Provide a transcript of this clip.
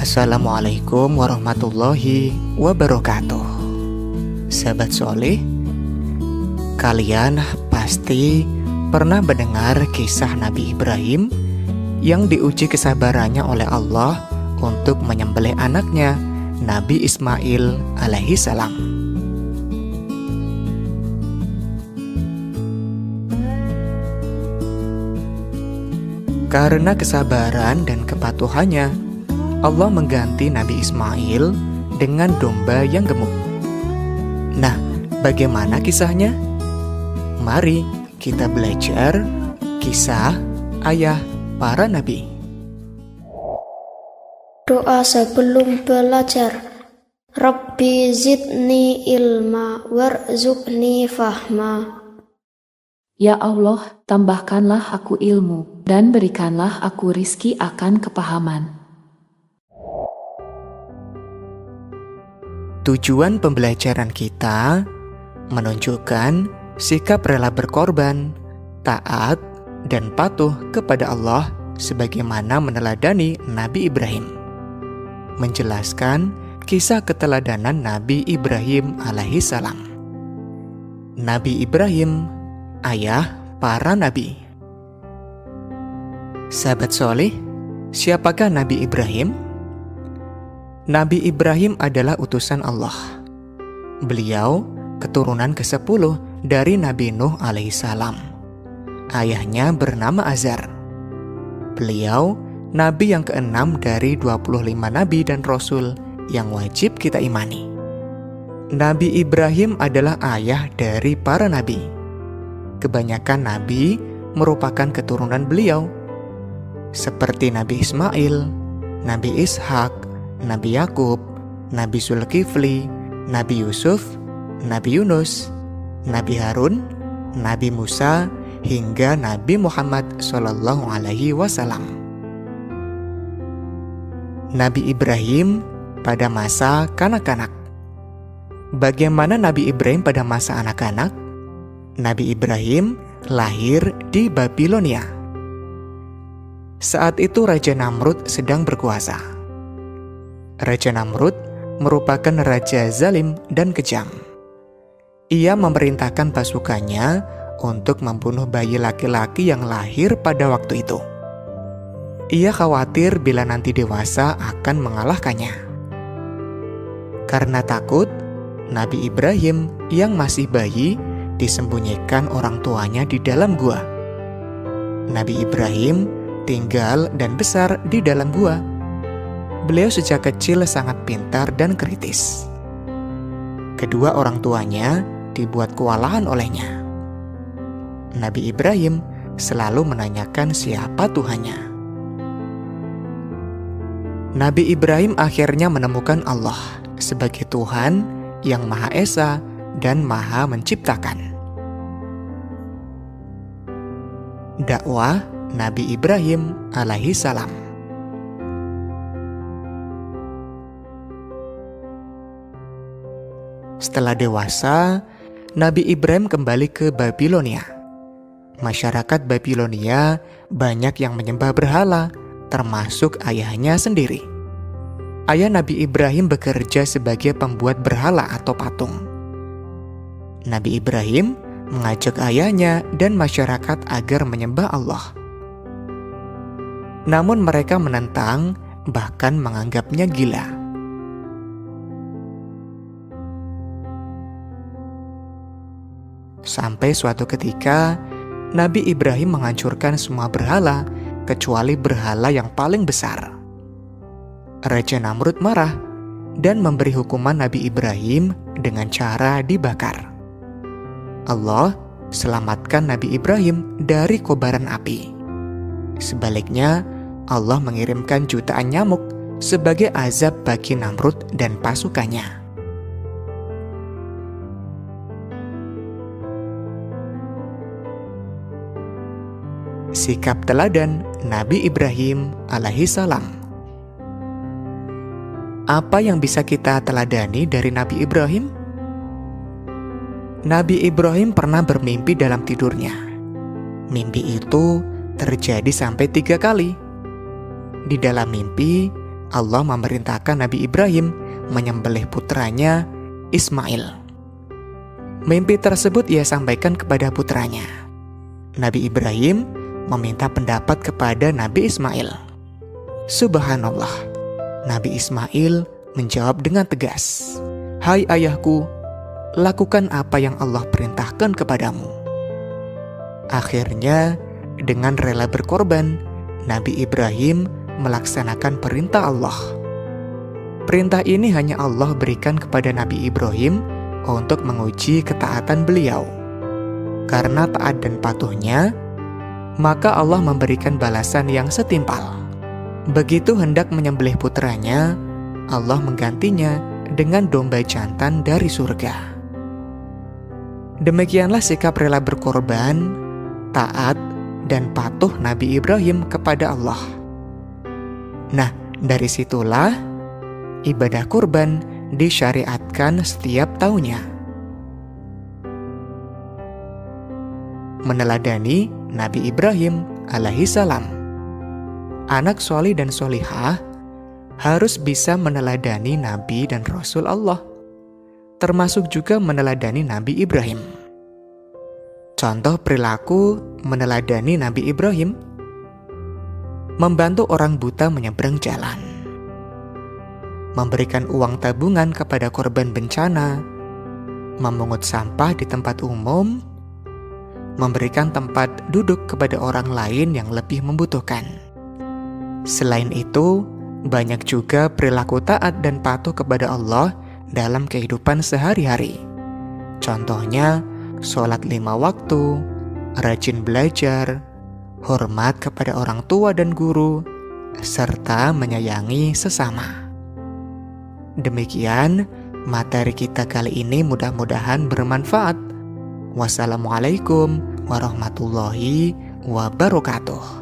Assalamualaikum warahmatullahi wabarakatuh. Sahabat soleh, kalian pasti pernah mendengar kisah Nabi Ibrahim yang diuji kesabarannya oleh Allah untuk menyembelih anaknya Nabi Ismail alaihi salam. Karena kesabaran dan kepatuhannya, Allah mengganti Nabi Ismail dengan domba yang gemuk. Nah, bagaimana kisahnya? Mari kita belajar kisah ayah para nabi. Doa sebelum belajar. Rabbi zidni ilma warzuqni fahma. Ya Allah, tambahkanlah aku ilmu dan berikanlah aku rizki akan kepahaman. Tujuan pembelajaran kita menunjukkan sikap rela berkorban, taat, dan patuh kepada Allah sebagaimana meneladani Nabi Ibrahim. Menjelaskan kisah keteladanan Nabi Ibrahim alaihi salam. Nabi Ibrahim, ayah para nabi. Sahabat soleh, siapakah Nabi Ibrahim? Nabi Ibrahim adalah utusan Allah. Beliau keturunan ke-10 dari Nabi Nuh alaihissalam. Ayahnya bernama Azar. Beliau Nabi yang ke-6 dari 25 Nabi dan Rasul yang wajib kita imani. Nabi Ibrahim adalah ayah dari para Nabi. Kebanyakan Nabi merupakan keturunan beliau, seperti Nabi Ismail, Nabi Ishak, Nabi Yakub, Nabi Zulkifli, Nabi Yusuf, Nabi Yunus, Nabi Harun, Nabi Musa, hingga Nabi Muhammad SAW. Nabi Ibrahim pada masa kanak-kanak. Bagaimana Nabi Ibrahim pada masa anak-anak? Nabi Ibrahim lahir di Babilonia. Saat itu Raja Namrud sedang berkuasa. Raja Namrud merupakan raja zalim dan kejam. Ia memerintahkan pasukannya untuk membunuh bayi laki-laki yang lahir pada waktu itu. Ia khawatir bila nanti dewasa akan mengalahkannya. Karena takut, Nabi Ibrahim yang masih bayi disembunyikan orang tuanya di dalam gua. Nabi Ibrahim tinggal dan besar di dalam gua. Beliau sejak kecil sangat pintar dan kritis. Kedua orang tuanya dibuat kewalahan olehnya. Nabi Ibrahim selalu menanyakan siapa Tuhannya. Nabi Ibrahim akhirnya menemukan Allah sebagai Tuhan yang Maha Esa dan Maha Menciptakan. Dakwah Nabi Ibrahim alaihi salam. Setelah dewasa, Nabi Ibrahim kembali ke Babilonia. Masyarakat Babilonia banyak yang menyembah berhala, termasuk ayahnya sendiri. Ayah Nabi Ibrahim bekerja sebagai pembuat berhala atau patung. Nabi Ibrahim mengajak ayahnya dan masyarakat agar menyembah Allah. Namun mereka menentang, bahkan menganggapnya gila. Sampai suatu ketika, Nabi Ibrahim menghancurkan semua berhala, kecuali berhala yang paling besar. Raja Namrud marah dan memberi hukuman Nabi Ibrahim dengan cara dibakar. Allah selamatkan Nabi Ibrahim dari kobaran api. Sebaliknya, Allah mengirimkan jutaan nyamuk sebagai azab bagi Namrud dan pasukannya. Sikap teladan Nabi Ibrahim alaihi salam. Apa yang bisa kita teladani dari Nabi Ibrahim? Nabi Ibrahim pernah bermimpi dalam tidurnya. Mimpi itu terjadi sampai 3 kali. Di dalam mimpi, Allah memerintahkan Nabi Ibrahim menyembelih putranya Ismail. Mimpi tersebut ia sampaikan kepada putranya. Nabi Ibrahim meminta pendapat kepada Nabi Ismail. Subhanallah, Nabi Ismail menjawab dengan tegas, "Hai ayahku, lakukan apa yang Allah perintahkan kepadamu." Akhirnya, dengan rela berkorban, Nabi Ibrahim melaksanakan perintah Allah. Perintah ini hanya Allah berikan kepada Nabi Ibrahim untuk menguji ketaatan beliau. Karena taat dan patuhnya, maka Allah memberikan balasan yang setimpal. Begitu hendak menyembelih putranya, Allah menggantinya dengan domba jantan dari surga. Demikianlah sikap rela berkorban, taat, dan patuh Nabi Ibrahim kepada Allah. Nah, dari situlah ibadah kurban disyariatkan setiap tahunnya. Meneladani Nabi Ibrahim alaihi salam. Anak solih dan solihah harus bisa meneladani Nabi dan Rasul Allah, termasuk juga meneladani Nabi Ibrahim. Contoh perilaku meneladani Nabi Ibrahim: membantu orang buta menyeberang jalan, memberikan uang tabungan kepada korban bencana, memungut sampah di tempat umum, memberikan tempat duduk kepada orang lain yang lebih membutuhkan. Selain itu, banyak juga perilaku taat dan patuh kepada Allah dalam kehidupan sehari-hari. Contohnya, sholat 5 waktu, rajin belajar, hormat kepada orang tua dan guru, serta menyayangi sesama. Demikian materi kita kali ini, mudah-mudahan bermanfaat. Wassalamualaikum warahmatullahi wabarakatuh.